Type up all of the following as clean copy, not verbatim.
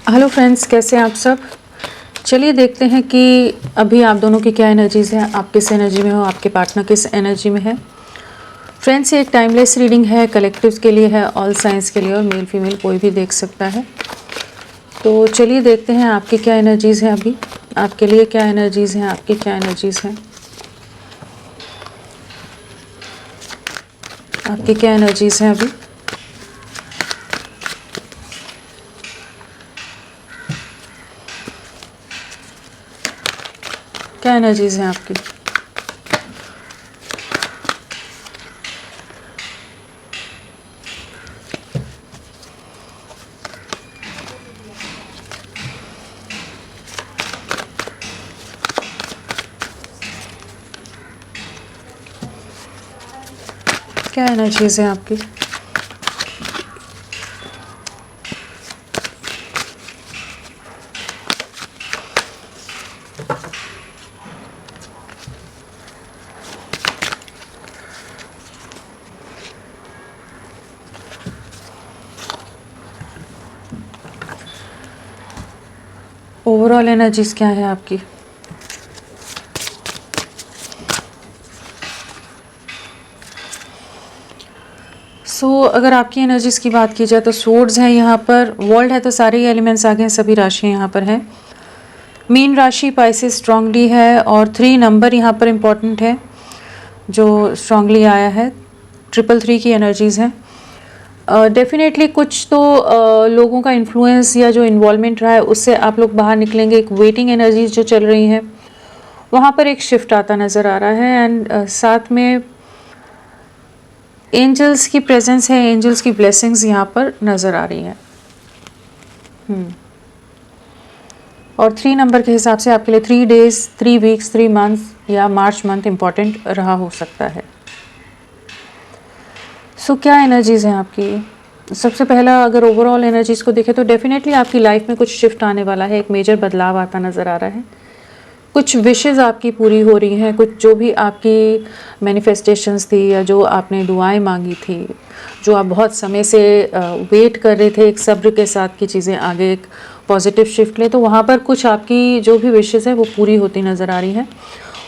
Hello friends, कैसे हैं आप सब। चलिए देखते हैं कि अभी आप दोनों की क्या एनर्जीज़ हैं, आप किस एनर्जी में हो, आपके पार्टनर किस एनर्जी में है। फ्रेंड्स, ये एक टाइमलेस रीडिंग है, कलेक्टिव्स के लिए है, ऑल साइंस के लिए, और मेल फीमेल कोई भी देख सकता है। तो चलिए देखते हैं आपकी क्या एनर्जीज़ हैं, अभी आपके लिए क्या एनर्जीज़ हैं, आपकी क्या एनर्जीज़ हैं, आपकी क्या एनर्जीज़ हैं अभी। क्या एनर्जीज़ हैं आपकी। क्या एनर्जीज़ हैं आपकी। ओवरऑल एनर्जीज क्या है आपकी। अगर आपकी एनर्जीज की बात की जाए तो सोर्ड्स है यहाँ पर, वर्ल्ड है तो सारे ही एलिमेंट्स आ गए हैं, सभी राशियाँ यहाँ पर हैं। मीन राशि पाइसेस स्ट्रांगली है, और 3 नंबर यहाँ पर इम्पॉर्टेंट है जो स्ट्रांगली आया है। 333 की एनर्जीज़ हैं। डेफिनेटली कुछ तो लोगों का इन्फ्लुएंस या जो इन्वॉल्वमेंट रहा है उससे आप लोग बाहर निकलेंगे। एक वेटिंग एनर्जीज जो चल रही हैं वहाँ पर एक शिफ्ट आता नज़र आ रहा है। एंड साथ में एंजल्स की प्रेजेंस है, एंजल्स की ब्लेसिंग्स यहाँ पर नज़र आ रही हैं। और 3 नंबर के हिसाब से आपके लिए 3 डेज, 3 वीक्स, 3 मंथ्स या मार्च मंथ इम्पॉर्टेंट रहा हो सकता है। क्या एनर्जीज़ हैं आपकी। सबसे पहला अगर ओवरऑल एनर्जीज़ को देखें तो डेफिनेटली आपकी लाइफ में कुछ शिफ्ट आने वाला है, एक मेजर बदलाव आता नज़र आ रहा है। कुछ विशेज़ आपकी पूरी हो रही हैं, कुछ जो भी आपकी मैनिफेस्टेशंस थी या जो आपने दुआएं मांगी थी, जो आप बहुत समय से वेट कर रहे थे एक सब्र के साथ कि चीज़ें आगे एक पॉजिटिव शिफ्ट ले, तो वहाँ पर कुछ आपकी जो भी विशेज़ है वो पूरी होती नज़र आ रही हैं।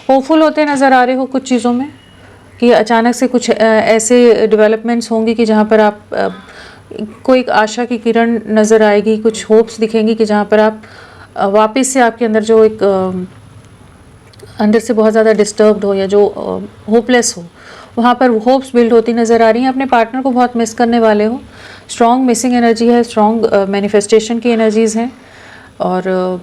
होपफुल होते नज़र आ रहे हो कुछ चीज़ों में कि अचानक से कुछ ऐसे डेवलपमेंट्स होंगी कि जहाँ पर आप कोई एक आशा की किरण नज़र आएगी, कुछ होप्स दिखेंगी कि जहाँ पर आप वापस से आपके अंदर जो एक अंदर से बहुत ज़्यादा डिस्टर्ब्ड हो या जो होपलेस हो, वहाँ पर होप्स बिल्ड होती नज़र आ रही हैं। अपने पार्टनर को बहुत मिस करने वाले हो। स्ट्रॉन्ग मिसिंग एनर्जी है, स्ट्रॉन्ग मैनिफेस्टेशन की एनर्जीज़ हैं। और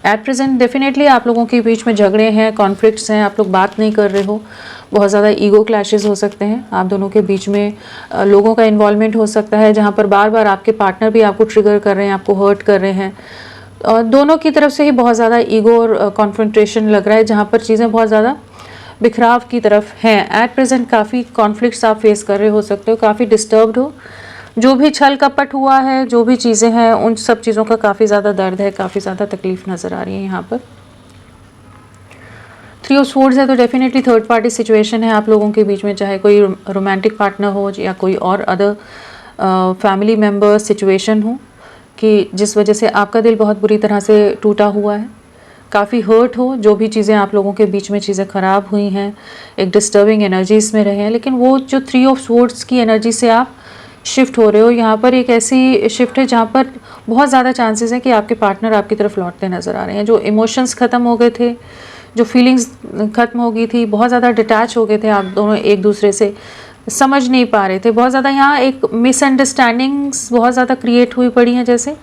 एट प्रेजेंट डेफिनेटली आप लोगों के बीच में झगड़े हैं, कॉन्फ्लिक्ट्स हैं, आप लोग बात नहीं कर रहे हो, बहुत ज़्यादा ईगो क्लैशेस हो सकते हैं आप दोनों के बीच में। लोगों का इन्वॉल्वमेंट हो सकता है जहाँ पर बार बार आपके पार्टनर भी आपको ट्रिगर कर रहे हैं, आपको हर्ट कर रहे हैं। और दोनों की तरफ से ही बहुत ज़्यादा ईगो और कॉन्फ्रंटेशन लग रहा है, जहाँ पर चीज़ें बहुत ज़्यादा बिखराव की तरफ हैं। एट प्रेजेंट काफ़ी कॉन्फ्लिक्ट्स आप फेस कर रहे हो सकते हो, काफ़ी डिस्टर्ब्ड हो। जो भी छल कपट हुआ है, जो भी चीज़ें हैं, उन सब चीज़ों का काफ़ी ज़्यादा दर्द है, काफ़ी ज़्यादा तकलीफ नज़र आ रही है यहाँ पर। 3 ऑफ स्वॉर्ड्स है तो डेफिनेटली थर्ड पार्टी सिचुएशन है आप लोगों के बीच में, चाहे कोई रोमांटिक पार्टनर हो या कोई और अदर फैमिली मेम्बर सिचुएशन हो, कि जिस वजह से आपका दिल बहुत बुरी तरह से टूटा हुआ है, काफ़ी हर्ट हो, जो भी चीज़ें आप लोगों के बीच में चीज़ें ख़राब हुई हैं, एक डिस्टर्बिंग एनर्जीज में रहे हैं। लेकिन वो जो 3 ऑफ स्वॉर्ड्स की एनर्जी से आप शिफ्ट हो रहे हो, यहाँ पर एक ऐसी शिफ्ट है जहाँ पर बहुत ज़्यादा चांसेस हैं कि आपके पार्टनर आपकी तरफ लौटते नज़र आ रहे हैं। जो इमोशंस ख़त्म हो गए थे, जो फीलिंग्स ख़त्म हो गई थी, बहुत ज़्यादा डिटैच हो गए थे आप दोनों एक दूसरे से, समझ नहीं पा रहे थे, बहुत ज़्यादा यहाँ एक मिसअंडरस्टैंडिंग्स बहुत ज़्यादा क्रिएट हुई पड़ी हैं। जैसे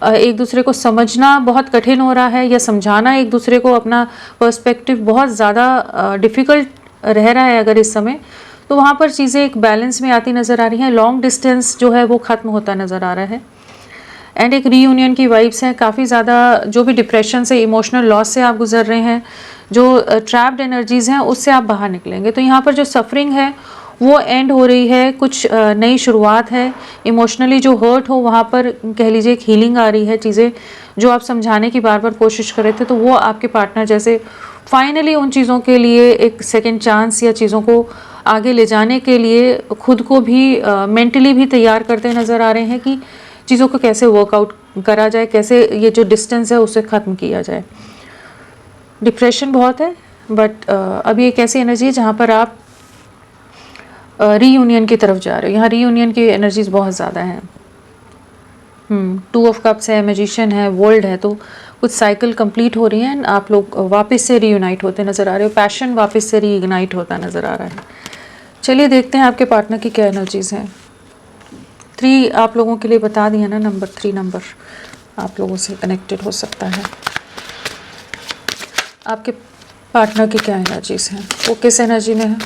एक दूसरे को समझना बहुत कठिन हो रहा है, या समझाना एक दूसरे को अपना पर्सपेक्टिव बहुत ज़्यादा डिफ़िकल्ट रह रहा है अगर इस समय, तो वहाँ पर चीज़ें एक बैलेंस में आती नज़र आ रही हैं। लॉन्ग डिस्टेंस जो है वो ख़त्म होता नज़र आ रहा है। एंड एक रीयूनियन की वाइब्स हैं, काफ़ी ज़्यादा जो भी डिप्रेशन से, इमोशनल लॉस से आप गुजर रहे हैं, जो ट्रैप्ड एनर्जीज़ हैं उससे आप बाहर निकलेंगे। तो यहाँ पर जो सफरिंग है वो एंड हो रही है, कुछ नई शुरुआत है। इमोशनली जो हर्ट हो वहाँ पर कह लीजिए एक हीलिंग आ रही है। चीज़ें जो आप समझाने की बार बार कोशिश कर रहे थे, तो वो आपके पार्टनर जैसे फाइनली उन चीज़ों के लिए एक सेकेंड चांस या चीज़ों को आगे ले जाने के लिए खुद को भी मेंटली भी तैयार करते नज़र आ रहे हैं कि चीज़ों को कैसे वर्कआउट करा जाए, कैसे ये जो डिस्टेंस है उसे ख़त्म किया जाए। डिप्रेशन बहुत है, बट अभी एक ऐसी एनर्जी है जहाँ पर आप रीयूनियन की तरफ जा रहे हो। यहाँ रीयूनियन की एनर्जीज बहुत ज़्यादा हैं। 2 ऑफ कप्स है, मैजिशियन है, वर्ल्ड है, तो कुछ साइकिल कंप्लीट हो रही हैं, आप लोग वापस से रीयूनाइट होते नज़र आ रहे हो। पैशन वापस से रीइग्नाइट होता नज़र आ रहा है। चलिए देखते हैं आपके पार्टनर की क्या एनर्जीज हैं। 3 आप लोगों के लिए बता दिया ना, नंबर 3 नंबर आप लोगों से कनेक्टेड हो सकता है। आपके पार्टनर की क्या एनर्जीज हैं, वो किस एनर्जी में है?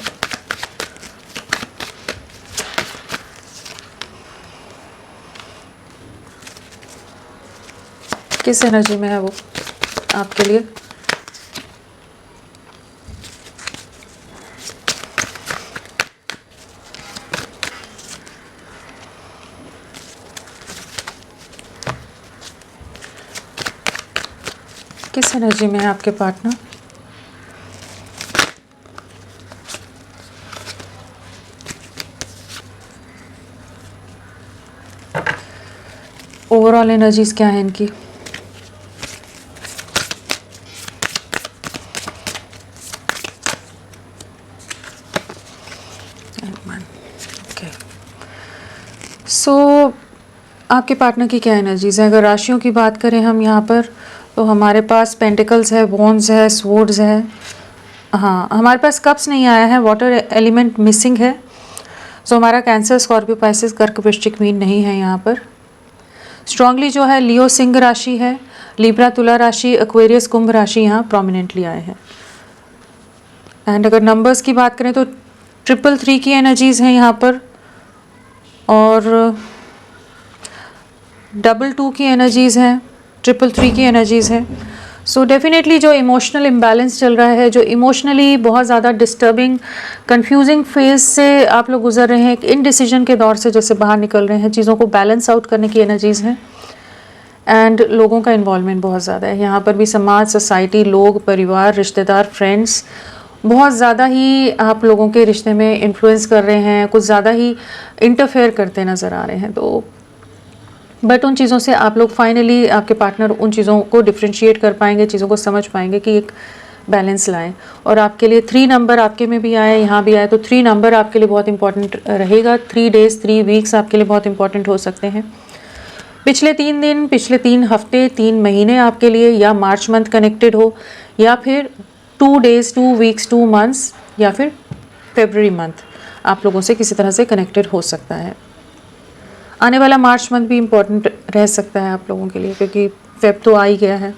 किस एनर्जी में है वो आपके लिए? किस एनर्जी में है आपके पार्टनर? ओवरऑल एनर्जीज क्या है इनकी? सो आपके पार्टनर की क्या एनर्जीज है? अगर राशियों की बात करें हम यहाँ पर, तो हमारे पास पेंटिकल्स है, वॉन्ड्स है, स्वॉर्ड्स है। हाँ, हमारे पास कप्स नहीं आया है, वाटर एलिमेंट मिसिंग है। सो हमारा कैंसर, स्कॉर्पियो, पाइसेस, कर्क, वृश्चिक, मीन नहीं है यहाँ पर। स्ट्रांगली जो है लियो सिंह राशि है, लिब्रा तुला राशि, एक्वेरियस कुंभ राशि यहाँ प्रोमिनेंटली आए हैं। एंड अगर नंबर्स की बात करें तो 333 की एनर्जीज हैं यहाँ पर, और 22 की एनर्जीज हैं, 333 की एनर्जीज हैं। सो डेफिनेटली जो इमोशनल इम्बैलेंस चल रहा है, जो इमोशनली बहुत ज़्यादा डिस्टर्बिंग कंफ्यूजिंग फेज से आप लोग गुजर रहे हैं, एक इनडिसीजन के दौर से जैसे बाहर निकल रहे हैं, चीज़ों को बैलेंस आउट करने की एनर्जीज हैं। एंड लोगों का इन्वॉल्वमेंट बहुत ज़्यादा है यहाँ पर भी, समाज, सोसाइटी, लोग, परिवार, रिश्तेदार, फ्रेंड्स बहुत ज़्यादा ही आप लोगों के रिश्ते में इन्फ्लुएंस कर रहे हैं, कुछ ज़्यादा ही इंटरफेयर करते नज़र आ रहे हैं। तो बट उन चीज़ों से आप लोग फाइनली, आपके पार्टनर उन चीज़ों को डिफ्रेंशिएट कर पाएंगे, चीज़ों को समझ पाएंगे कि एक बैलेंस लाएं। और आपके लिए 3 नंबर आपके में भी आए, यहाँ भी आए, तो 3 नंबर आपके लिए बहुत इंपॉर्टेंट रहेगा। 3 डेज 3 वीक्स आपके लिए बहुत इंपॉर्टेंट हो सकते हैं। पिछले 3 दिन, पिछले 3 हफ्ते, 3 महीने आपके लिए या मार्च मंथ कनेक्टेड हो, या फिर 2 डेज 2 वीक्स 2 मंथ्स, या फिर फरवरी मंथ आप लोगों से किसी तरह से कनेक्टेड हो सकता है। आने वाला मार्च मंथ भी इम्पोर्टेंट रह सकता है आप लोगों के लिए, क्योंकि फेब तो आ ही गया है।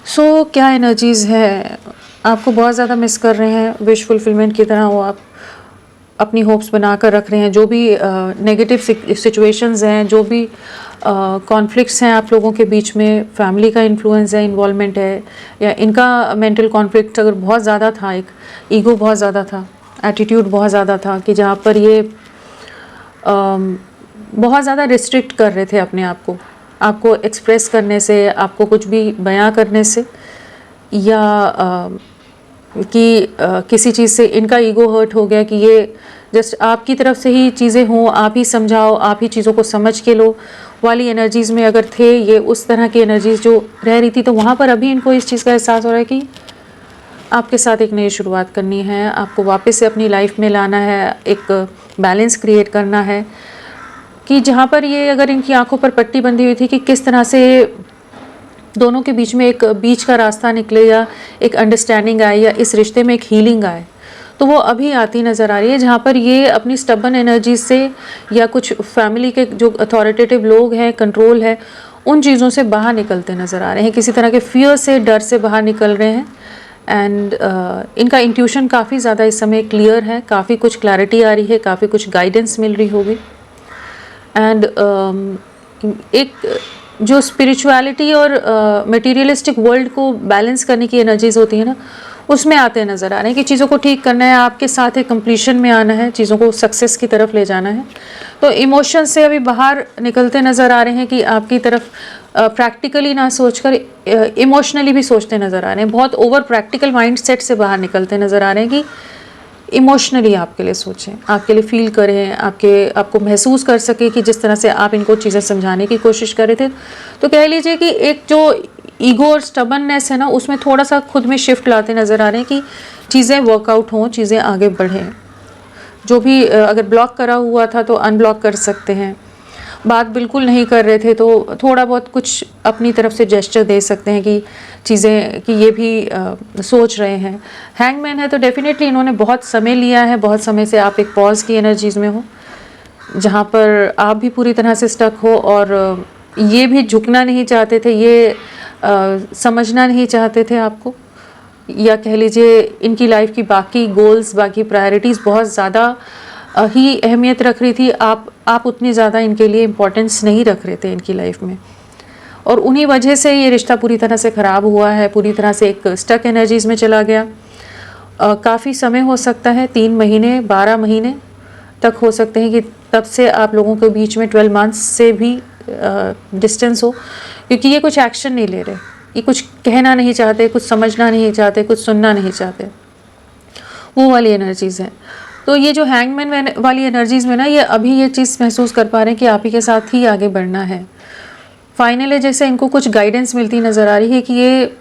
सो क्या एनर्जीज़ है, आपको बहुत ज़्यादा मिस कर रहे हैं, विश फुलफिलमेंट की तरह वो आप अपनी होप्स बना कर रख रहे हैं। जो भी नेगेटिव सिचुएशंस हैं, जो भी कॉन्फ्लिक्ट्स हैं आप लोगों के बीच में, फैमिली का इन्फ्लुएंस है, इन्वॉल्वमेंट है, या इनका मेंटल कॉन्फ्लिक्ट अगर बहुत ज़्यादा था, एक ईगो बहुत ज़्यादा था, एटीट्यूड बहुत ज़्यादा था, कि जहाँ पर ये बहुत ज़्यादा रिस्ट्रिक्ट कर रहे थे अपने आप को, आपको एक्सप्रेस करने से, आपको कुछ भी बयां करने से, या कि किसी चीज़ से इनका ईगो हर्ट हो गया कि ये जस्ट आपकी तरफ से ही चीज़ें हों, आप ही समझाओ, आप ही चीज़ों को समझ के लो वाली एनर्जीज़ में अगर थे, ये उस तरह की एनर्जीज़ जो रह रही थी, तो वहाँ पर अभी इनको इस चीज़ का एहसास हो रहा है कि आपके साथ एक नई शुरुआत करनी है, आपको वापस से अपनी लाइफ में लाना है, एक बैलेंस क्रिएट करना है, कि जहाँ पर ये अगर इनकी आंखों पर पट्टी बंधी हुई थी कि किस तरह से दोनों के बीच में एक बीच का रास्ता निकले, या एक अंडरस्टैंडिंग आए, या इस रिश्ते में एक हीलिंग आए, तो वो अभी आती नज़र आ रही है। जहाँ पर ये अपनी स्टबन एनर्जी से, या कुछ फैमिली के जो अथॉरिटेटिव लोग हैं, कंट्रोल है, उन चीज़ों से बाहर निकलते नज़र आ रहे हैं, किसी तरह के फियर से, डर से बाहर निकल रहे हैं। एंड इनका इंट्यूशन काफ़ी ज़्यादा इस समय क्लियर है, काफ़ी कुछ क्लैरिटी आ रही है, काफ़ी कुछ गाइडेंस मिल रही होगी। एंड एक जो स्पिरिचुअलिटी और मटेरियलिस्टिक वर्ल्ड को बैलेंस करने की एनर्जीज होती है ना, उसमें आते नज़र आ रहे हैं कि चीज़ों को ठीक करना है, आपके साथ एक कंप्लीशन में आना है, चीज़ों को सक्सेस की तरफ ले जाना है। तो इमोशन से अभी बाहर निकलते नज़र आ रहे हैं, कि आपकी तरफ प्रैक्टिकली ना सोचकर इमोशनली भी सोचते नज़र आ रहे हैं, बहुत ओवर प्रैक्टिकल माइंड सेट से बाहर निकलते नज़र आ रहे हैं, कि इमोशनली आपके लिए सोचें, आपके लिए फील करें, आपको महसूस कर सके कि जिस तरह से आप इनको चीज़ें समझाने की कोशिश कर रहे थे। तो कह लीजिए कि एक जो ईगो और स्टबर्ननेस है ना, उसमें थोड़ा सा खुद में शिफ्ट लाते नज़र आ रहे हैं कि चीज़ें वर्कआउट हों, चीज़ें आगे बढ़ें। जो भी अगर ब्लॉक करा हुआ था तो अनब्लॉक कर सकते हैं, बात बिल्कुल नहीं कर रहे थे तो थोड़ा बहुत कुछ अपनी तरफ से जेस्चर दे सकते हैं कि चीज़ें कि ये भी सोच रहे हैं। हैंगमैन है तो डेफिनेटली इन्होंने बहुत समय लिया है, बहुत समय से आप एक पॉज की एनर्जीज़ में हो, जहाँ पर आप भी पूरी तरह से स्टक हो और ये भी झुकना नहीं चाहते थे, ये समझना नहीं चाहते थे आपको, या कह लीजिए इनकी लाइफ की बाकी गोल्स, बाकी प्रायोरिटीज़ बहुत ज़्यादा ही अहमियत रख रही थी। आप उतनी ज़्यादा इनके लिए इम्पोर्टेंस नहीं रख रहे थे इनकी लाइफ में, और उन्हीं वजह से ये रिश्ता पूरी तरह से ख़राब हुआ है, पूरी तरह से एक स्टक एनर्जीज़ में चला गया। काफ़ी समय हो सकता है, 3 महीने 12 महीने तक हो सकते हैं कि तब से आप लोगों के बीच में 12 मंथ्स से भी डिस्टेंस हो, क्योंकि ये कुछ एक्शन नहीं ले रहे, ये कुछ कहना नहीं चाहते, कुछ समझना नहीं चाहते, कुछ सुनना नहीं चाहते, वो वाली एनर्जीज़ हैं। तो ये जो हैंगमैन वाली एनर्जीज़ में ना, ये अभी ये चीज़ महसूस कर पा रहे हैं कि आप ही के साथ ही आगे बढ़ना है। फाइनली जैसे इनको कुछ गाइडेंस मिलती नज़र आ रही है कि ये,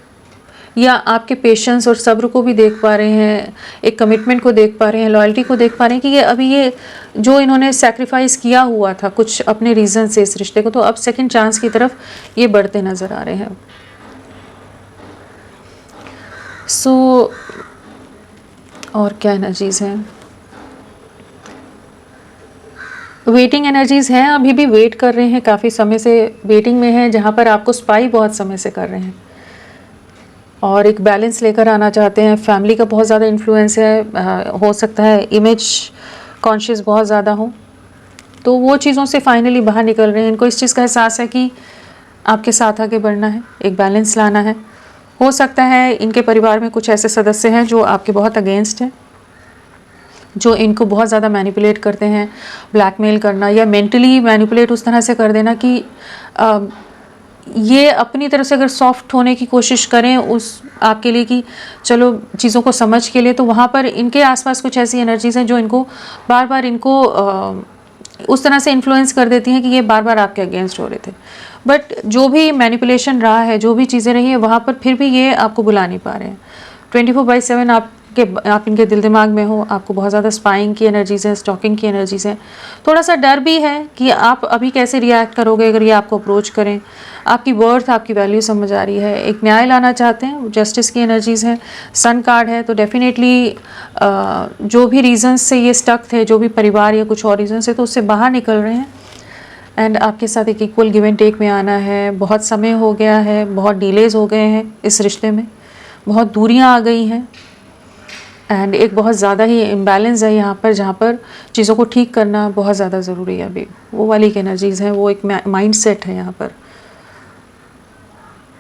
या आपके पेशेंस और सब्र को भी देख पा रहे हैं, एक कमिटमेंट को देख पा रहे हैं, लॉयल्टी को देख पा रहे हैं कि ये अभी ये जो इन्होंने सैक्रिफाइस किया हुआ था कुछ अपने रीज़न से इस रिश्ते को, तो अब सेकंड चांस की तरफ ये बढ़ते नज़र आ रहे हैं। सो और क्या एनर्जीज़ हैं? वेटिंग एनर्जीज़ हैं, अभी भी वेट कर रहे हैं, काफ़ी समय से वेटिंग में हैं, जहाँ पर आपको स्पाई बहुत समय से कर रहे हैं और एक बैलेंस लेकर आना चाहते हैं। फैमिली का बहुत ज़्यादा इन्फ्लुएंस है, हो सकता है इमेज कॉन्शियस बहुत ज़्यादा हो, तो वो चीज़ों से फाइनली बाहर निकल रहे हैं। इनको इस चीज़ का एहसास है कि आपके साथ आगे बढ़ना है, एक बैलेंस लाना है। हो सकता है इनके परिवार में कुछ ऐसे सदस्य हैं जो आपके बहुत अगेंस्ट हैं, जो इनको बहुत ज़्यादा मैनिपुलेट करते हैं, ब्लैकमेल करना या मेंटली मैनिपुलेट उस तरह से कर देना कि ये अपनी तरफ से अगर सॉफ्ट होने की कोशिश करें उस आपके लिए कि चलो चीज़ों को समझ के लिए, तो वहाँ पर इनके आसपास कुछ ऐसी एनर्जीज़ हैं जो इनको बार बार इनको उस तरह से इन्फ्लुएंस कर देती हैं कि ये बार बार आपके अगेंस्ट हो रहे थे। बट जो भी मैनिपुलेशन रहा है, जो भी चीज़ें रही हैं, वहाँ पर फिर भी ये आपको बुला नहीं पा रहे हैं। 24/7 आप इनके दिल दिमाग में हो, आपको बहुत ज़्यादा स्पाइंग की एनर्जीज़ है, स्टॉकिंग की एनर्जीज़ है। थोड़ा सा डर भी है कि आप अभी कैसे रिएक्ट करोगे अगर ये आपको अप्रोच करें। आपकी वर्थ, आपकी वैल्यू समझ आ रही है, एक न्याय लाना चाहते हैं, जस्टिस की एनर्जीज़ है, सन कार्ड है। तो डेफिनेटली जो भी रीजंस से ये स्टक थे, जो भी परिवार या कुछ और रीजन से, तो उससे बाहर निकल रहे हैं एंड आपके साथ एक इक्वल गिव एंड टेक में आना है। बहुत समय हो गया है, बहुत डिलेज हो गए हैं इस रिश्ते में, बहुत दूरियां आ गई हैं एंड एक बहुत ज़्यादा ही इम्बैलेंस है यहाँ पर, जहाँ पर चीज़ों को ठीक करना बहुत ज़्यादा ज़रूरी है। अभी वो वाली एक एनर्जीज़ हैं, वो एक माइंड सेट है यहाँ पर।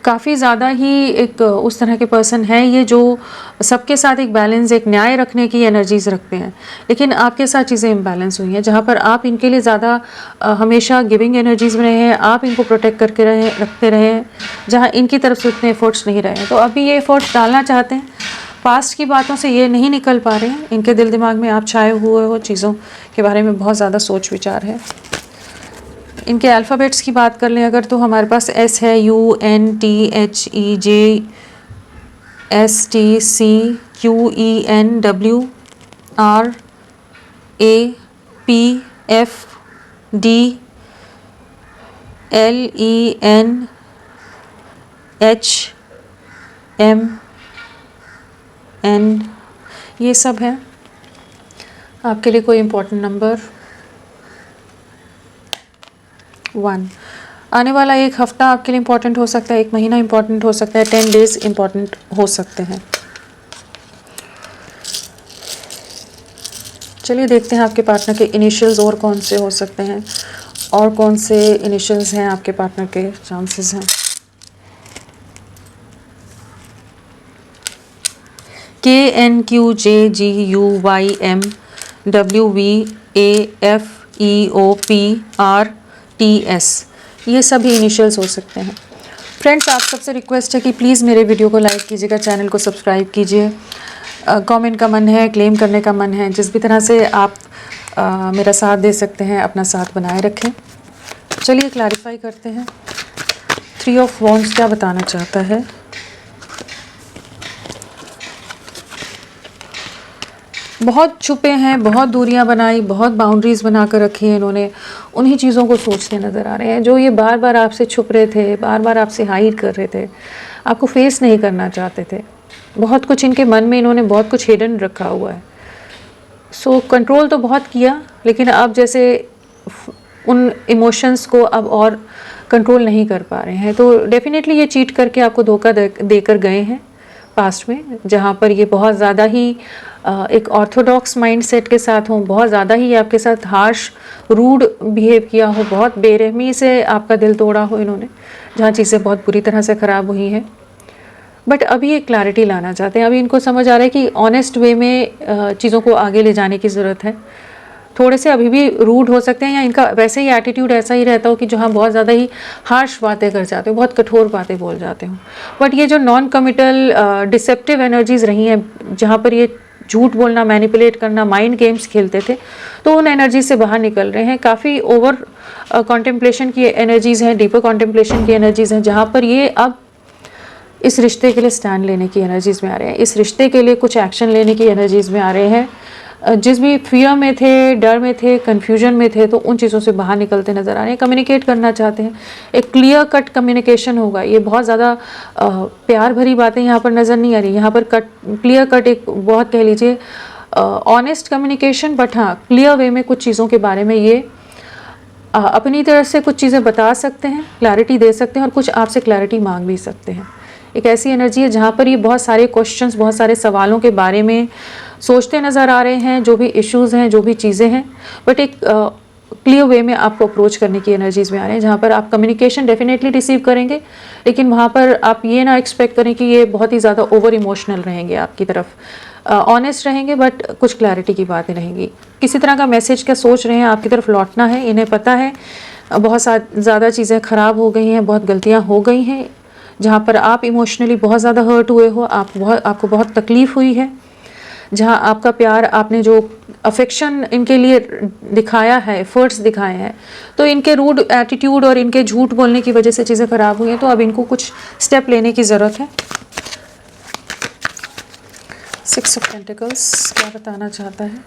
काफ़ी ज़्यादा ही एक उस तरह के पर्सन है ये जो सबके साथ एक बैलेंस, एक न्याय रखने की एनर्जीज़ रखते हैं, लेकिन आपके साथ चीज़ें इम्बैलेंस हुई हैं, जहाँ पर आप इनके लिए ज़्यादा हमेशा गिविंग एनर्जीज़ में रहे हैं, आप इनको प्रोटेक्ट करके रखते रहे हैं, जहाँ इनकी तरफ से उतने एफर्ट्स नहीं रहे हैं। तो अभी ये एफर्ट्स डालना चाहते हैं, पास्ट की बातों से ये नहीं निकल पा रहे हैं, इनके दिल दिमाग में आप छाए हुए हो, चीज़ों के बारे में बहुत ज़्यादा सोच विचार है। इनके अल्फ़ाबेट्स की बात कर लें अगर, तो हमारे पास S है, UNTHECUENWRAPFDLEN, ये सब है। आपके लिए कोई इम्पोर्टेंट नंबर 1। आने वाला एक हफ्ता आपके लिए इम्पॉर्टेंट हो सकता है, एक महीना इम्पॉर्टेंट हो सकता है, 10 डेज़ इम्पॉर्टेंट हो सकते हैं। चलिए देखते हैं आपके पार्टनर के इनिशियल्स और कौन से हो सकते हैं, और कौन से इनिशियल्स हैं आपके पार्टनर के चांसेस हैं। KNQJGUYMWVAFEOPRTS, ये सभी इनिशियल्स हो सकते हैं। फ्रेंड्स, आप सबसे रिक्वेस्ट है कि प्लीज़ मेरे वीडियो को लाइक कीजिएगा, चैनल को सब्सक्राइब कीजिए। कमेंट का मन है, क्लेम करने का मन है, जिस भी तरह से आप मेरा साथ दे सकते हैं, अपना साथ बनाए रखें। चलिए क्लैरिफाई करते हैं। 3 ऑफ वॉन्ड्स क्या बताना चाहता है? बहुत छुपे हैं, बहुत दूरियां बनाई, बहुत बाउंड्रीज़ बना कर रखी हैं इन्होंने, उन्हीं चीज़ों को सोचते नज़र आ रहे हैं जो ये बार बार आपसे छुप रहे थे, बार बार आपसे हाइड कर रहे थे, आपको फेस नहीं करना चाहते थे। बहुत कुछ इनके मन में, इन्होंने बहुत कुछ हिडन रखा हुआ है। सो कंट्रोल तो बहुत किया, लेकिन अब जैसे उन इमोशंस को अब और कंट्रोल नहीं कर पा रहे हैं। तो डेफिनेटली ये चीट करके आपको धोखा देकर गए हैं पास्ट में, जहाँ पर ये बहुत ज़्यादा ही एक ऑर्थोडॉक्स माइंडसेट के साथ हों, बहुत ज़्यादा ही आपके साथ हार्श रूड बिहेव किया हो, बहुत बेरहमी से आपका दिल तोड़ा हो इन्होंने, जहाँ चीज़ें बहुत बुरी तरह से ख़राब हुई हैं। बट अभी एक क्लैरिटी लाना चाहते हैं। अभी इनको समझ आ रहा है कि ऑनेस्ट वे में चीज़ों को आगे ले जाने की ज़रूरत है। थोड़े से अभी भी रूड हो सकते हैं, या इनका वैसे ही एटीट्यूड ऐसा ही रहता हो कि जो हम बहुत ज़्यादा ही हार्श बातें कर जाते हो, बहुत कठोर बातें बोल जाते हो। बट ये जो नॉन कमिटल डिसेप्टिव एनर्जीज़ रही हैं, जहाँ पर ये झूठ बोलना, मैनिपुलेट करना, माइंड गेम्स खेलते थे, तो उन एनर्जी से बाहर निकल रहे हैं। काफ़ी ओवर कॉन्टेम्पलेशन की एनर्जीज़ हैं, डीपर कॉन्टेम्पलेशन की एनर्जीज़ हैं, जहाँ पर ये अब इस रिश्ते के लिए स्टैंड लेने की एनर्जीज़ में आ रहे हैं, इस रिश्ते के लिए कुछ एक्शन लेने की एनर्जीज़ में आ रहे हैं। जिस भी फियर में थे, डर में थे, कन्फ्यूजन में थे, तो उन चीज़ों से बाहर निकलते नज़र आ रहे हैं। कम्युनिकेट करना चाहते हैं, एक क्लियर कट कम्युनिकेशन होगा। ये बहुत ज़्यादा प्यार भरी बातें यहाँ पर नज़र नहीं आ रही। यहाँ पर क्लियर कट, एक बहुत कह लीजिए ऑनेस्ट कम्युनिकेशन, बट हाँ क्लियर वे में कुछ चीज़ों के बारे में ये अपनी तरफ से कुछ चीज़ें बता सकते हैं, क्लैरिटी दे सकते हैं, और कुछ आपसे क्लैरिटी मांग भी सकते हैं। एक ऐसी एनर्जी है जहाँ पर ये बहुत सारे क्वेश्चंस, बहुत सारे सवालों के बारे में सोचते नज़र आ रहे हैं, जो भी इश्यूज़ हैं, जो भी चीज़ें हैं, बट एक क्लियर वे में आपको अप्रोच करने की एनर्जीज़ में आ रहे हैं, जहाँ पर आप कम्युनिकेशन डेफिनेटली रिसीव करेंगे, लेकिन वहाँ पर आप ये ना एक्सपेक्ट करें कि ये बहुत ही ज़्यादा ओवर इमोशनल रहेंगे आपकी तरफ, ऑनेस्ट रहेंगे, बट कुछ क्लैरिटी की बातें रहेंगी। किसी तरह का मैसेज क्या सोच रहे हैं, आपकी तरफ लौटना है, इन्हें पता है बहुत ज़्यादा चीज़ें ख़राब हो गई हैं, बहुत गलतियाँ हो गई हैं, जहाँ पर आप इमोशनली बहुत ज़्यादा हर्ट हुए हो, आपको बहुत तकलीफ़ हुई है, जहाँ आपका प्यार, आपने जो अफेक्शन इनके लिए दिखाया है, एफर्ट्स दिखाए हैं, तो इनके रूड एटीट्यूड और इनके झूठ बोलने की वजह से चीज़ें ख़राब हुई हैं। तो अब इनको कुछ स्टेप लेने की ज़रूरत है। 6 ऑफ पेंटिकल्स क्या बताना चाहता है?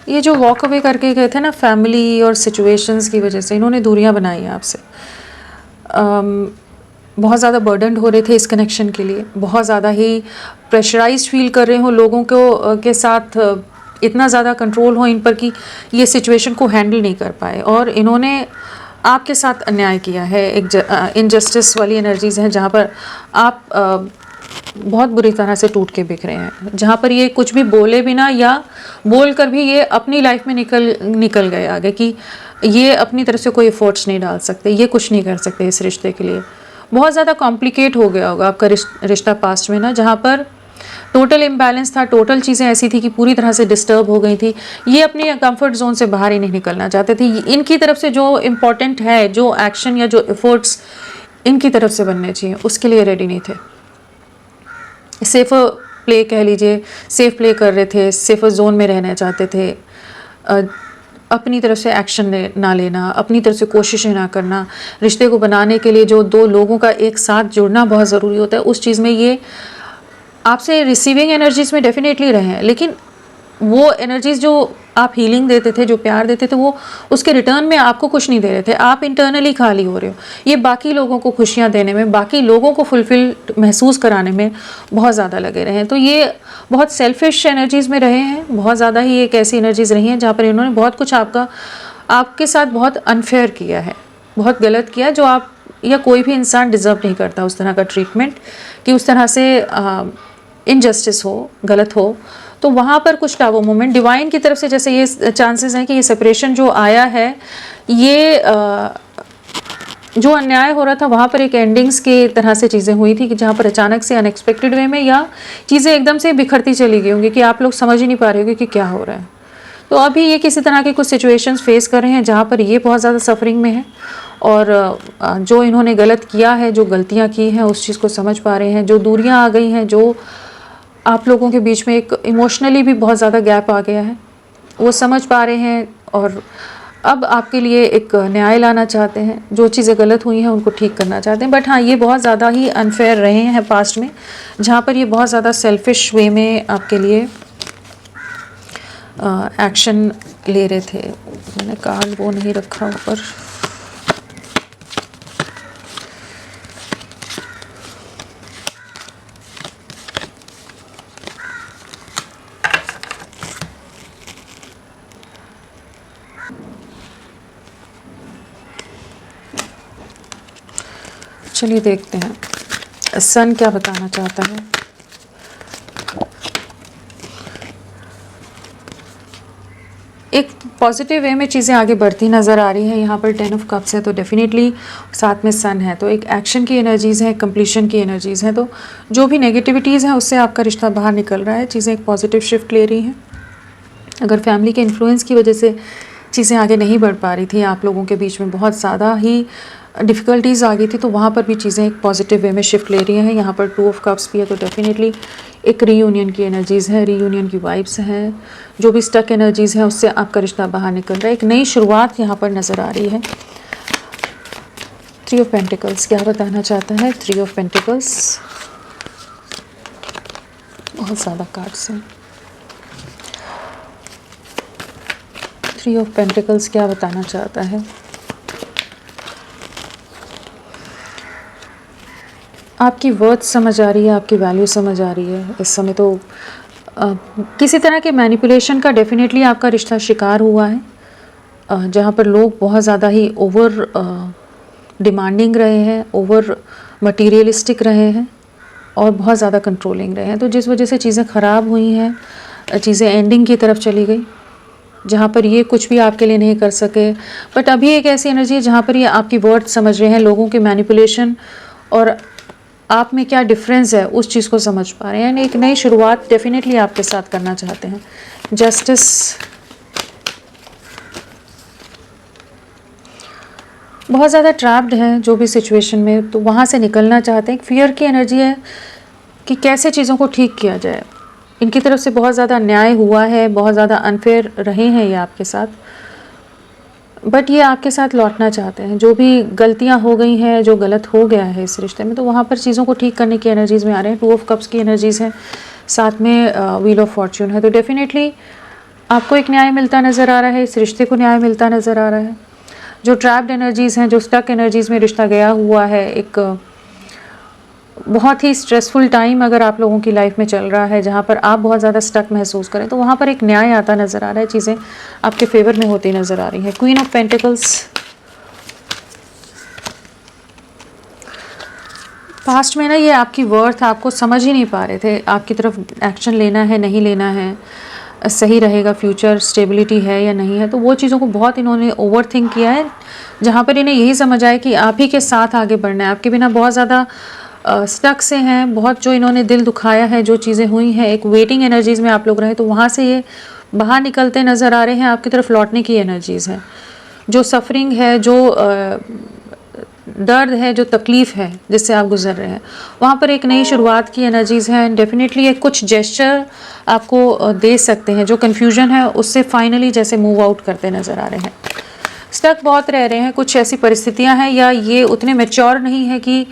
ये जो वॉक अवे करके गए थे ना, फैमिली और सिचुएशंस की वजह से इन्होंने दूरियां बनाई हैं आपसे। बहुत ज़्यादा बर्डनड हो रहे थे इस कनेक्शन के लिए, बहुत ज़्यादा ही प्रेशराइज्ड फील कर रहे हो लोगों को के साथ, इतना ज़्यादा कंट्रोल हो इन पर कि ये सिचुएशन को हैंडल नहीं कर पाए, और इन्होंने आपके साथ अन्याय किया है। एक इनजस्टिस वाली एनर्जीज़ हैं, जहाँ पर आप बहुत बुरी तरह से टूट के बिखरे हैं, जहाँ पर ये कुछ भी बोले बिना या बोल कर भी ये अपनी लाइफ में निकल गए आगे, कि ये अपनी तरफ से कोई एफर्ट्स नहीं डाल सकते, ये कुछ नहीं कर सकते इस रिश्ते के लिए। बहुत ज़्यादा कॉम्प्लिकेट हो गया होगा आपका रिश्ता पास्ट में ना, जहाँ पर टोटल इम्बैलेंस था, टोटल चीज़ें ऐसी थी कि पूरी तरह से डिस्टर्ब हो गई थी। ये अपनी कंफर्ट जोन से बाहर ही नहीं निकलना चाहते थे। इनकी तरफ से जो इम्पोर्टेंट है, जो एक्शन या जो एफर्ट्स इनकी तरफ से बनने चाहिए, उसके लिए रेडी नहीं थे। सेफ प्ले कह लीजिए, सेफ प्ले कर रहे थे, सेफ जोन में रहना चाहते थे, अपनी तरफ से एक्शन ना लेना, अपनी तरफ से कोशिशें ना करना। रिश्ते को बनाने के लिए जो दो लोगों का एक साथ जुड़ना बहुत ज़रूरी होता है, उस चीज़ में ये आपसे रिसीविंग एनर्जीज़ में डेफिनेटली रहे हैं, लेकिन वो एनर्जीज़ जो आप हीलिंग देते थे, जो प्यार देते थे, वो उसके रिटर्न में आपको कुछ नहीं दे रहे थे। आप इंटरनली खाली हो रहे हो। ये बाकी लोगों को खुशियाँ देने में, बाकी लोगों को फुलफिल महसूस कराने में बहुत ज़्यादा लगे रहे हैं। तो ये बहुत सेल्फिश एनर्जीज़ में रहे हैं, बहुत ज़्यादा ही एक ऐसी एनर्जीज़ रही हैं जहाँ पर इन्होंने बहुत कुछ आपके साथ बहुत अनफेयर किया है, बहुत गलत किया, जो आप या कोई भी इंसान डिज़र्व नहीं करता उस तरह का ट्रीटमेंट, कि उस तरह से इनजस्टिस हो, गलत हो। तो वहाँ पर कुछ था वो मोमेंट डिवाइन की तरफ से, जैसे ये चांसेस हैं कि ये सेपरेशन जो आया है, ये जो अन्याय हो रहा था वहाँ पर एक एंडिंग्स की तरह से चीज़ें हुई थी, कि जहाँ पर अचानक से अनएक्सपेक्टेड वे में या चीज़ें एकदम से बिखरती चली गई होंगी, कि आप लोग समझ ही नहीं पा रहे होंगे कि क्या हो रहा है। तो अभी ये किसी तरह के कुछ सिचुएशंस फेस कर रहे हैं जहाँ पर ये बहुत ज़्यादा सफरिंग में है, और जो इन्होंने गलत किया है, जो गलतियां की हैं उस चीज़ को समझ पा रहे हैं। जो दूरियां आ गई हैं, जो आप लोगों के बीच में एक इमोशनली भी बहुत ज़्यादा गैप आ गया है, वो समझ पा रहे हैं और अब आपके लिए एक न्याय लाना चाहते हैं। जो चीज़ें गलत हुई हैं उनको ठीक करना चाहते हैं। बट हाँ, ये बहुत ज़्यादा ही अनफेयर रहे हैं पास्ट में, जहाँ पर ये बहुत ज़्यादा सेल्फिश वे में आपके लिए एक्शन ले रहे थे। मैंने कार्ड वो नहीं रखा ऊपर। चलिए देखते हैं सन क्या बताना चाहता है। एक पॉजिटिव वे में चीज़ें आगे बढ़ती नज़र आ रही हैं। यहाँ पर 10 ऑफ कप्स है तो डेफिनेटली साथ में सन है, तो एक एक्शन की एनर्जीज़ हैं, कंप्लीशन की एनर्जीज़ हैं। तो जो भी नेगेटिविटीज़ हैं उससे आपका रिश्ता बाहर निकल रहा है, चीज़ें एक पॉजिटिव शिफ्ट ले रही हैं। अगर फैमिली के इन्फ्लुएंस की वजह से चीज़ें आगे नहीं बढ़ पा रही थी, आप लोगों के बीच में बहुत ज़्यादा ही डिफ़िकल्टीज़ आ गई थी, तो वहाँ पर भी चीज़ें एक पॉजिटिव वे में शिफ्ट ले रही हैं। यहाँ पर 2 ऑफ कप्स भी है तो डेफिनेटली एक रीयूनियन की एनर्जीज़ है, रीयूनियन की वाइब्स हैं। जो भी स्टक एनर्जीज़ हैं उससे आपका रिश्ता बाहर निकल रहा है, एक नई शुरुआत यहाँ पर नज़र आ रही है। 3 ऑफ पेंटिकल्स क्या बताना चाहता है? 3 ऑफ पेंटिकल्स, बहुत ज़्यादा कार्ड्स हैं। 3 ऑफ पेंटिकल्स क्या बताना चाहता है? आपकी वर्थ समझ आ रही है, आपकी वैल्यू समझ आ रही है इस समय। तो किसी तरह के मैनिपुलेशन का डेफिनेटली आपका रिश्ता शिकार हुआ है, जहाँ पर लोग बहुत ज़्यादा ही ओवर डिमांडिंग रहे हैं, ओवर मटीरियलिस्टिक रहे हैं और बहुत ज़्यादा कंट्रोलिंग रहे हैं। तो जिस वजह से चीज़ें ख़राब हुई हैं, चीज़ें एंडिंग की तरफ चली गई, जहाँ पर ये कुछ भी आपके लिए नहीं कर सके। बट अभी एक ऐसी एनर्जी है जहाँ पर ये आपकी वर्थ समझ रहे हैं, लोगों के मैनिपुलेशन और आप में क्या डिफरेंस है उस चीज़ को समझ पा रहे हैं। एक नई शुरुआत डेफिनेटली आपके साथ करना चाहते हैं। जस्टिस, बहुत ज़्यादा ट्रैप्ड हैं जो भी सिचुएशन में, तो वहाँ से निकलना चाहते हैं। एक फियर की एनर्जी है कि कैसे चीज़ों को ठीक किया जाए। इनकी तरफ से बहुत ज़्यादा अन्याय हुआ है, बहुत ज़्यादा अनफेयर रहे हैं ये आपके साथ, बट ये आपके साथ लौटना चाहते हैं। जो भी गलतियां हो गई हैं, जो गलत हो गया है इस रिश्ते में, तो वहाँ पर चीज़ों को ठीक करने की एनर्जीज़ में आ रहे हैं। 2 ऑफ कप्स की एनर्जीज़ हैं, साथ में व्हील ऑफ फॉर्च्यून है, तो डेफिनेटली आपको एक न्याय मिलता नज़र आ रहा है, इस रिश्ते को न्याय मिलता नज़र आ रहा है। जो ट्रैप्ड एनर्जीज़ हैं, जो स्टक एनर्जीज़ में रिश्ता गया हुआ है, एक बहुत ही स्ट्रेसफुल टाइम अगर आप लोगों की लाइफ में चल रहा है, जहाँ पर आप बहुत ज़्यादा स्टक महसूस करें, तो वहाँ पर एक न्याय आता नज़र आ रहा है, चीज़ें आपके फेवर में होती नज़र आ रही हैं। क्वीन ऑफ पेंटिकल्स, पास्ट में ना ये आपकी वर्थ आपको समझ ही नहीं पा रहे थे, आपकी तरफ एक्शन लेना है नहीं लेना है, सही रहेगा, फ्यूचर स्टेबिलिटी है या नहीं है, तो वो चीज़ों को बहुत इन्होंने ओवर थिंक किया है, जहाँ पर इन्हें यही समझ आया कि आप ही के साथ आगे बढ़ना है। आपके बिना बहुत ज़्यादा स्टक से हैं, बहुत जो इन्होंने दिल दुखाया है, जो चीज़ें हुई हैं, एक वेटिंग एनर्जीज़ में आप लोग रहे, तो वहाँ से ये बाहर निकलते नज़र आ रहे हैं। आपकी तरफ लौटने की एनर्जीज़ है, जो सफरिंग है, जो दर्द है, जो तकलीफ़ है जिससे आप गुजर रहे हैं, वहाँ पर एक नई शुरुआत की एनर्जीज़ हैं। डेफिनेटली एक कुछ जेस्चर आपको दे सकते हैं, जो कन्फ्यूजन है उससे फाइनली जैसे मूव आउट करते नज़र आ रहे हैं। स्टक बहुत रह रहे हैं, कुछ ऐसी परिस्थितियाँ हैं या ये उतने मैच्योर नहीं है कि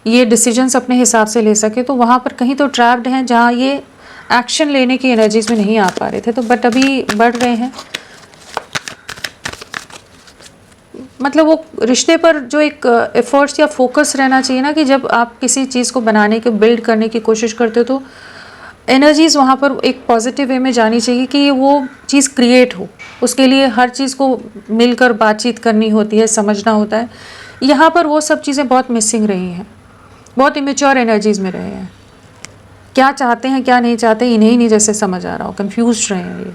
ये डिसीजंस अपने हिसाब से ले सके, तो वहाँ पर कहीं तो ट्रैप्ड हैं जहाँ ये एक्शन लेने की एनर्जीज़ में नहीं आ पा रहे थे, तो बट अभी बढ़ रहे हैं। मतलब वो रिश्ते पर जो एक एफर्ट्स या फोकस रहना चाहिए ना, कि जब आप किसी चीज़ को बनाने के, बिल्ड करने की कोशिश करते हो, तो एनर्जीज़ वहाँ पर एक पॉजिटिव वे में जानी चाहिए कि वो चीज़ क्रिएट हो। उसके लिए हर चीज़ को मिलकर बातचीत करनी होती है, समझना होता है। यहाँ पर वो सब चीज़ें बहुत मिसिंग रही हैं, बहुत इमेच्योर एनर्जीज़ में रहे हैं। क्या चाहते हैं क्या नहीं चाहते इन्हें ही नहीं जैसे समझ आ रहा हो, कंफ्यूज रहे हैं ये।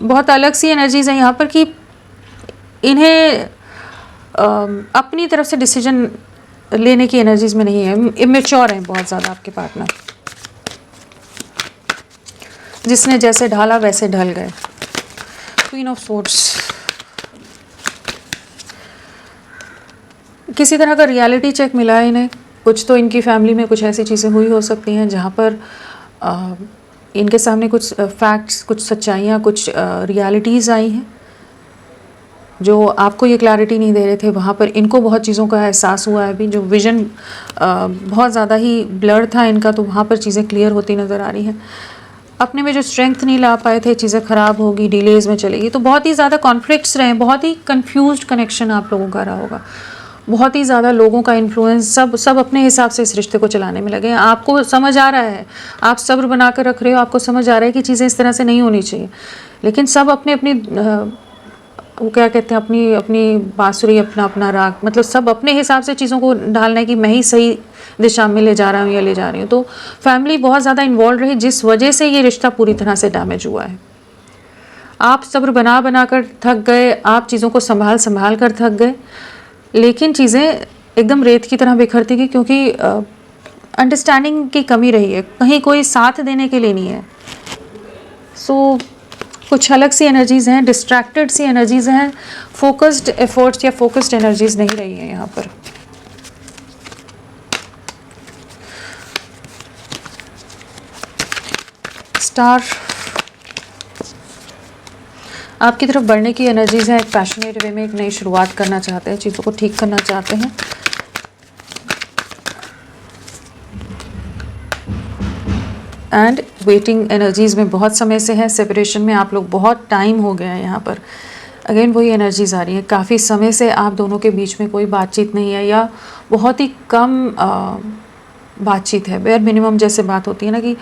बहुत अलग सी एनर्जीज़ हैं यहाँ पर कि इन्हें अपनी तरफ से डिसीजन लेने की एनर्जीज़ में नहीं है, इमेच्योर हैं बहुत ज़्यादा आपके पार्टनर। जिसने जैसे ढाला वैसे ढल गए। क्वीन ऑफ सोर्ड्स, किसी तरह का रियलिटी चेक मिला है इन्हें। कुछ तो इनकी फैमिली में कुछ ऐसी चीज़ें हुई हो सकती हैं जहाँ पर इनके सामने कुछ फैक्ट्स, कुछ सच्चाइयाँ, कुछ रियलिटीज़ आई हैं जो आपको ये क्लैरिटी नहीं दे रहे थे। वहाँ पर इनको बहुत चीज़ों का एहसास हुआ है अभी, जो विज़न बहुत ज़्यादा ही ब्लर था इनका, तो वहाँ पर चीज़ें क्लियर होती नज़र आ रही हैं। अपने में जो स्ट्रेंथ नहीं ला पाए थे, चीज़ें ख़राब होगी, डिलेज़ में चलेगी, तो बहुत ही ज़्यादा कॉन्फ्लिक्ट्स रहे, बहुत ही कन्फ्यूज्ड कनेक्शन आप लोगों का रहा होगा। बहुत ही ज़्यादा लोगों का इन्फ्लुएंस, सब अपने हिसाब से इस रिश्ते को चलाने में लगे हैं। आपको समझ आ रहा है, आप सब्र बना कर रख रहे हो, आपको समझ आ रहा है कि चीज़ें इस तरह से नहीं होनी चाहिए, लेकिन सब अपने अपनी वो क्या कहते हैं, अपनी अपनी बांसुरी, अपना अपना राग, मतलब सब अपने हिसाब से चीज़ों को ढालना है कि मैं ही सही दिशा में ले जा रहा हूँ या ले जा रही हूँ। तो फैमिली बहुत ज़्यादा इन्वॉल्व रही, जिस वजह से ये रिश्ता पूरी तरह से डैमेज हुआ है। आप सब्र बना बना कर थक गए, आप चीज़ों को संभाल संभाल कर थक गए, लेकिन चीज़ें एकदम रेत की तरह बिखरती गई, क्योंकि अंडरस्टैंडिंग की कमी रही है, कहीं कोई साथ देने के लिए नहीं है। सो कुछ अलग सी एनर्जीज़ हैं, डिस्ट्रैक्टेड सी एनर्जीज़ हैं, फोकस्ड एफर्ट्स या फोकस्ड एनर्जीज़ नहीं रही हैं यहाँ पर। स्टार आपकी तरफ बढ़ने की एनर्जीज़ हैं, एक पैशनेट वे में एक नई शुरुआत करना चाहते हैं, चीज़ों को ठीक करना चाहते हैं। एंड वेटिंग एनर्जीज़ में बहुत समय से है, सेपरेशन में आप लोग बहुत टाइम हो गया है। यहाँ पर अगेन वही एनर्जीज़ आ रही है, काफ़ी समय से आप दोनों के बीच में कोई बातचीत नहीं है, या बहुत ही कम बातचीत है, बेयर मिनिमम जैसे बात होती है ना, कि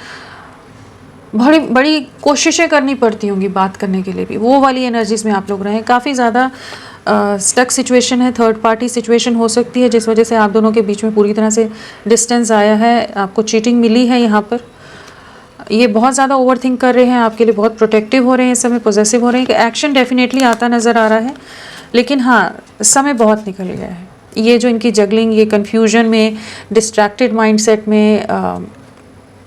बड़ी बड़ी कोशिशें करनी पड़ती होंगी बात करने के लिए भी, वो वाली एनर्जीज़ में आप लोग रहे हैं। काफ़ी ज़्यादा स्टक सिचुएशन है, थर्ड पार्टी सिचुएशन हो सकती है, जिस वजह से आप दोनों के बीच में पूरी तरह से डिस्टेंस आया है, आपको चीटिंग मिली है। यहाँ पर ये बहुत ज़्यादा ओवरथिंक कर रहे हैं, आपके लिए बहुत प्रोटेक्टिव हो रहे हैं, इस समय पॉजेसिव हो रहे हैं, कि एक्शन डेफिनेटली आता नज़र आ रहा है, लेकिन हाँ समय बहुत निकल गया है। ये जो इनकी जगलिंग, ये कन्फ्यूजन में, डिस्ट्रैक्टेड माइंडसेट में,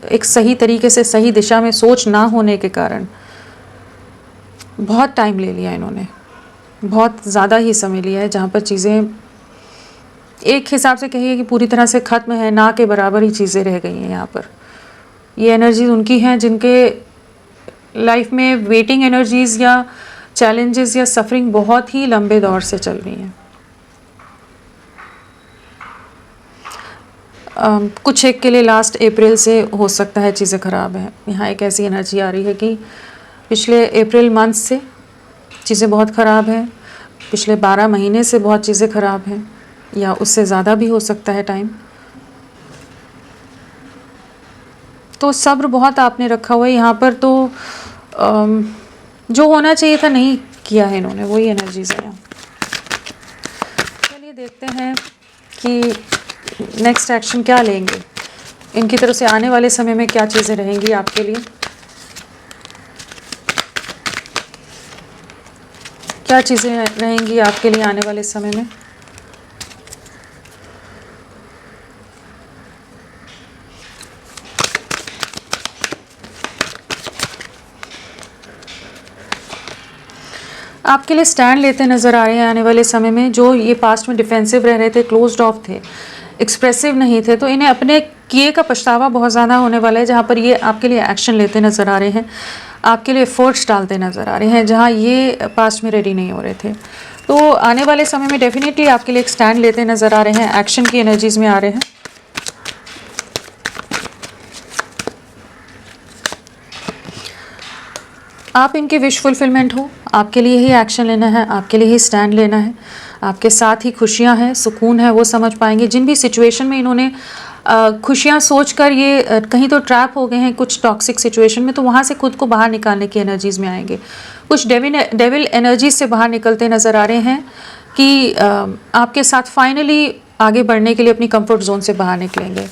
एक सही तरीके से सही दिशा में सोच ना होने के कारण बहुत टाइम ले लिया इन्होंने, बहुत ज़्यादा ही समय लिया है, जहाँ पर चीज़ें एक हिसाब से कहिए कि पूरी तरह से ख़त्म है, ना के बराबर ही चीज़ें रह गई हैं। यहाँ पर ये एनर्जीज उनकी हैं जिनके लाइफ में वेटिंग एनर्जीज़ या चैलेंजेस या सफरिंग बहुत ही लंबे दौर से चल रही हैं। कुछ एक के लिए लास्ट अप्रैल से हो सकता है चीज़ें ख़राब हैं। यहाँ एक ऐसी एनर्जी आ रही है कि पिछले अप्रैल मंथ से चीज़ें बहुत ख़राब हैं, पिछले 12 महीने से बहुत चीज़ें ख़राब हैं, या उससे ज़्यादा भी हो सकता है टाइम। तो सब्र बहुत आपने रखा हुआ है यहाँ पर, तो जो होना चाहिए था नहीं किया है इन्होंने, वही एनर्जीज़ है। चलिए देखते हैं कि नेक्स्ट एक्शन क्या लेंगे, इनकी तरफ से आने वाले समय में क्या चीज़ें रहेंगी आपके लिए, क्या चीज़ें रहेंगी आपके लिए आने वाले समय में। आपके लिए स्टैंड लेते नज़र आ रहे हैं आने वाले समय में। जो ये पास्ट में डिफेंसिव रह रहे थे, क्लोज्ड ऑफ थे, एक्सप्रेसिव नहीं थे, तो इन्हें अपने किए का पछतावा बहुत ज़्यादा होने वाला है, जहाँ पर ये आपके लिए एक्शन लेते नज़र आ रहे हैं, आपके लिए एफर्ट्स डालते नज़र आ रहे हैं, जहाँ ये पास्ट में रेडी नहीं हो रहे थे। तो आने वाले समय में डेफिनेटली आपके लिए एक स्टैंड लेते नज़र आ रहे हैं, एक्शन की एनर्जीज़ में आ रहे हैं। आप इनकी विश फुलफिलमेंट हो, आपके लिए ही एक्शन लेना है, आपके लिए ही स्टैंड लेना है, आपके साथ ही खुशियां हैं, सुकून है, वो समझ पाएंगे। जिन भी सिचुएशन में इन्होंने खुशियां सोचकर ये कहीं तो ट्रैप हो गए हैं कुछ टॉक्सिक सिचुएशन में, तो वहाँ से खुद को बाहर निकालने की एनर्जीज़ में आएंगे। कुछ डेविल एनर्जीज से बाहर निकलते नज़र आ रहे हैं कि आपके साथ फाइनली आगे बढ़ने के लिए अपनी कंफर्ट जोन से बाहर निकलेंगे।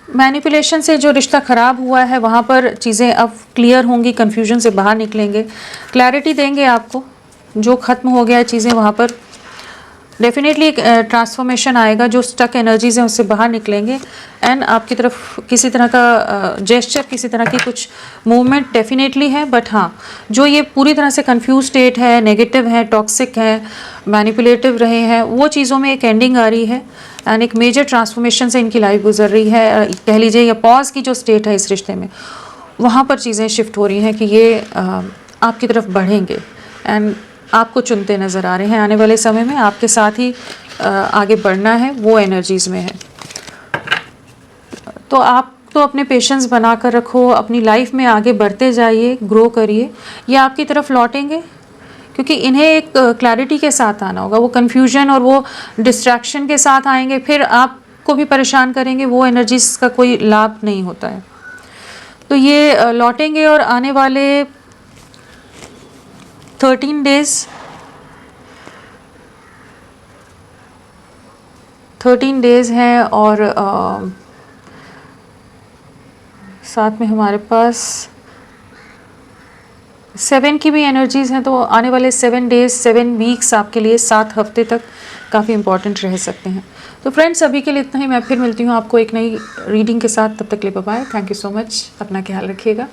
मैनिपुलेशन से जो रिश्ता ख़राब हुआ है वहाँ पर चीज़ें अब क्लियर होंगी, कन्फ्यूजन से बाहर निकलेंगे, क्लैरिटी देंगे आपको। जो ख़त्म हो गया है चीज़ें वहाँ पर डेफिनेटली एक ट्रांसफॉर्मेशन आएगा, जो स्टक एनर्जीज हैं उससे बाहर निकलेंगे एंड आपकी तरफ किसी तरह का जेस्चर, किसी तरह की कुछ मूवमेंट डेफिनेटली है। बट हाँ, जो ये पूरी तरह से कंफ्यूज स्टेट है, नेगेटिव है, टॉक्सिक है, मैनिपुलेटिव रहे हैं, वो चीज़ों में एक एंडिंग आ रही है एंड एक मेजर ट्रांसफॉर्मेशन से इनकी लाइफ गुजर रही है। कह लीजिए या पॉज की जो स्टेट है इस रिश्ते में, वहाँ पर चीज़ें शिफ्ट हो रही हैं कि ये आपकी तरफ बढ़ेंगे एंड आपको चुनते नज़र आ रहे हैं। आने वाले समय में आपके साथ ही आगे बढ़ना है, वो एनर्जीज़ में है। तो आप तो अपने पेशेंस बना कर रखो, अपनी लाइफ में आगे बढ़ते जाइए, ग्रो करिए। ये आपकी तरफ लौटेंगे क्योंकि इन्हें एक क्लैरिटी के साथ आना होगा। वो कन्फ्यूजन और वो डिस्ट्रैक्शन के साथ आएंगे, फिर आपको भी परेशान करेंगे, वो एनर्जीज का कोई लाभ नहीं होता है। तो ये लौटेंगे और आने वाले 13 डेज़ हैं और साथ में हमारे पास 7 की भी एनर्जीज़ हैं। तो आने वाले 7 डेज़, 7 वीक्स आपके लिए, 7 हफ्ते तक काफ़ी इंपॉर्टेंट रह सकते हैं। तो फ्रेंड्स, अभी के लिए इतना ही। मैं फिर मिलती हूँ आपको एक नई रीडिंग के साथ। तब तक के लिए bye bye. Thank you so much. अपना ख्याल रखिएगा।